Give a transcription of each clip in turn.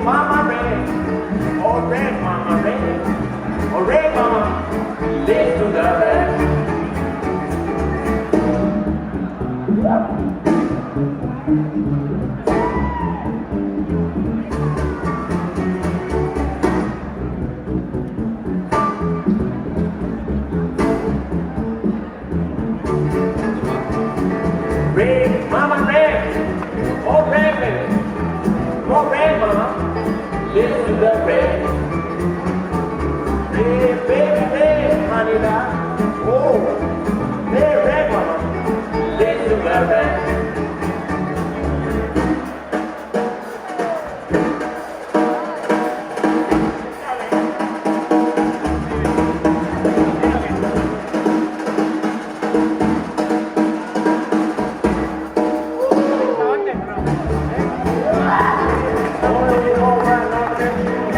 mama red, oh red mama red, oh red mama, lead to the red. Red, mama red, oh red baby, oh red mama, lead to the red. Red baby red, honey da, oh red mama, lead to the red.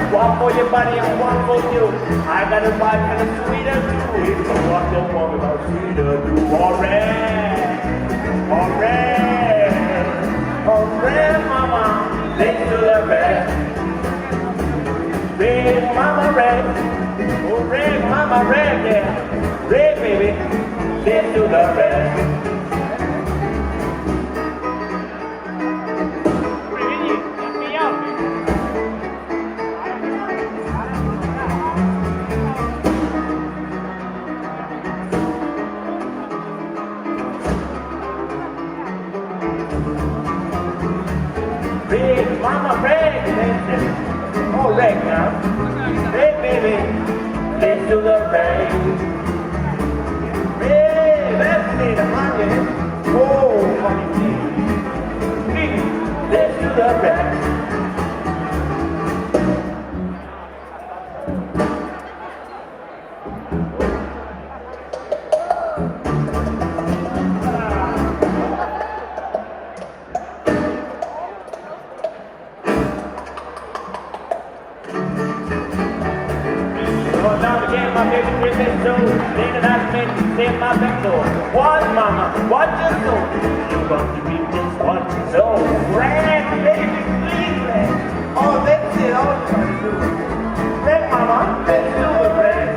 One for your body and one for you. I got a vibe kind of sweeter too. If you want to walk about sweeter, do alright. Alright, mama, let's do the red. Red, mama, red. Oh, red, mama, red, yeah. Red, baby, let's do the red. Red, mama, red, oh, red now. Red, baby, let's do the red. Red, let's see the money. Oh, honey, let's do the red. Now again, my baby princess Joe, later that made me say my back door. What, mama? What you do? You want to be this what you do? Red, baby, please, red. Oh, that's it, all you want to do. Red, mama, let's do it, red.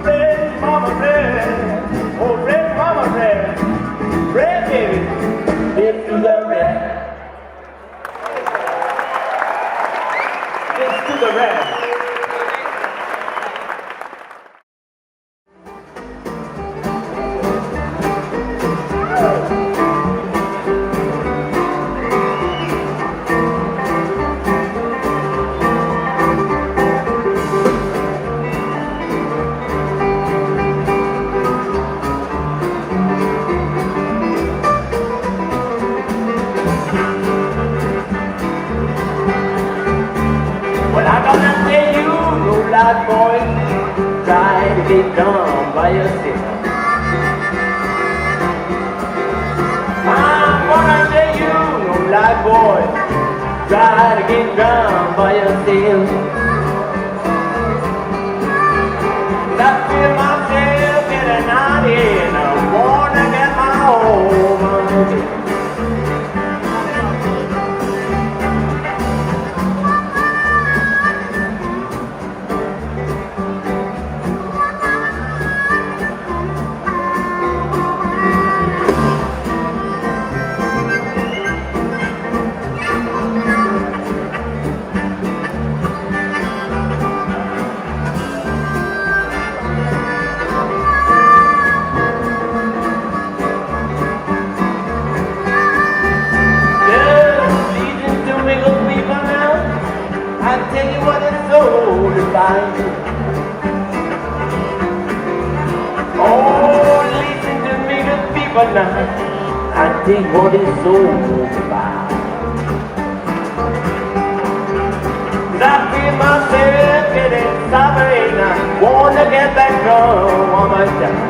Red, mama, red. Oh, red, mama, red. Red, baby, let's do the red. Let's do the red. Well, I'm gonna tell you, no loud boy, try to get done by yourself. I'm gonna tell you, no loud boy, try to get done by yourself. I feel myself getting out here, and I wanna get my home again. I tell you what it's all about. Oh, listen to me, the people now. I tell you what it's all about. I feel myself getting sorry and I wanna get back home on my time.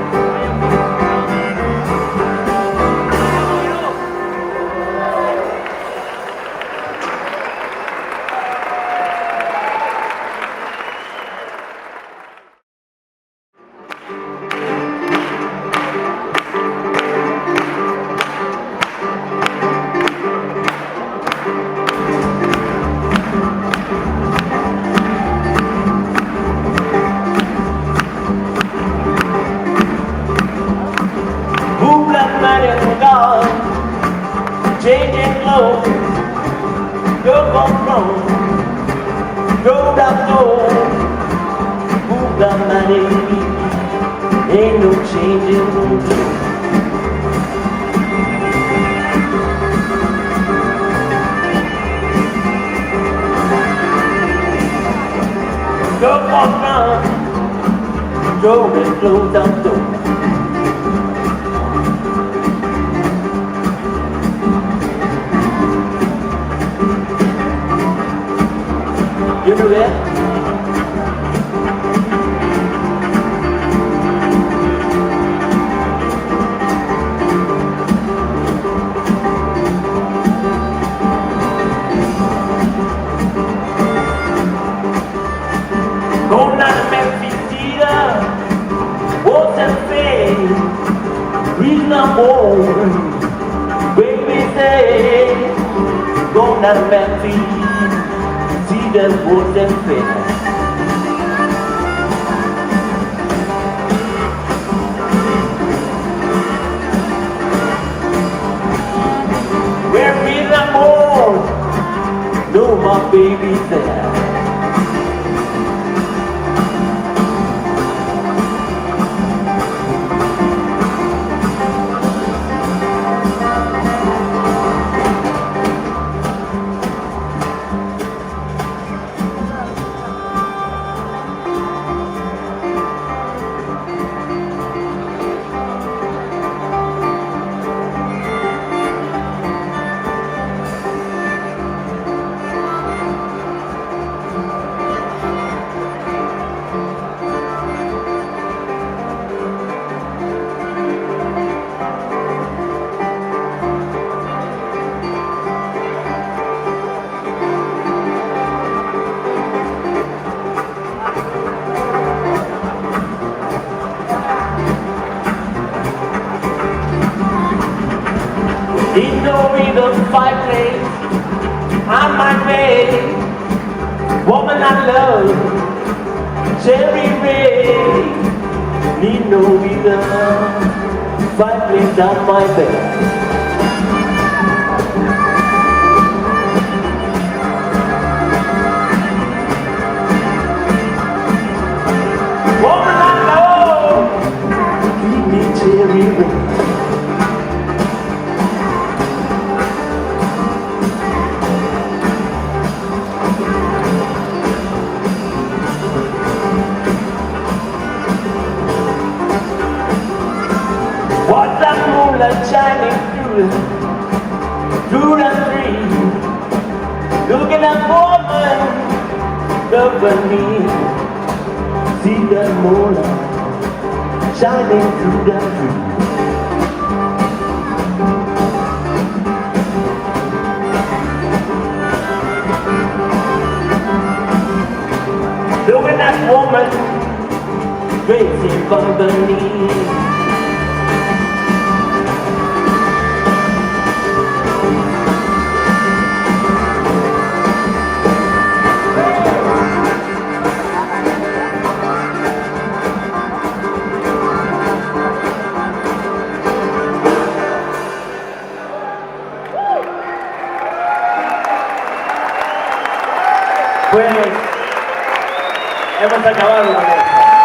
night and gone, changing clothes, go from go down low, move the money, ain't no changing. Go from go and close down door. You know that? Going down to Memphis Theater, what's that say? Reason I'm born, baby say, going down to Memphis, see them what's that say? Where reason I'm born, know my baby's there. Need no reason fireplace on my face. Woman I love, cherry red. Need no reason fireplace on my bed. Woman I love, give me cherry red. What's that moonlight shining through the trees? Looking at woman, loving me. See that moonlight shining through the trees. Looking at woman, crazy company. Pues hemos acabado con esto.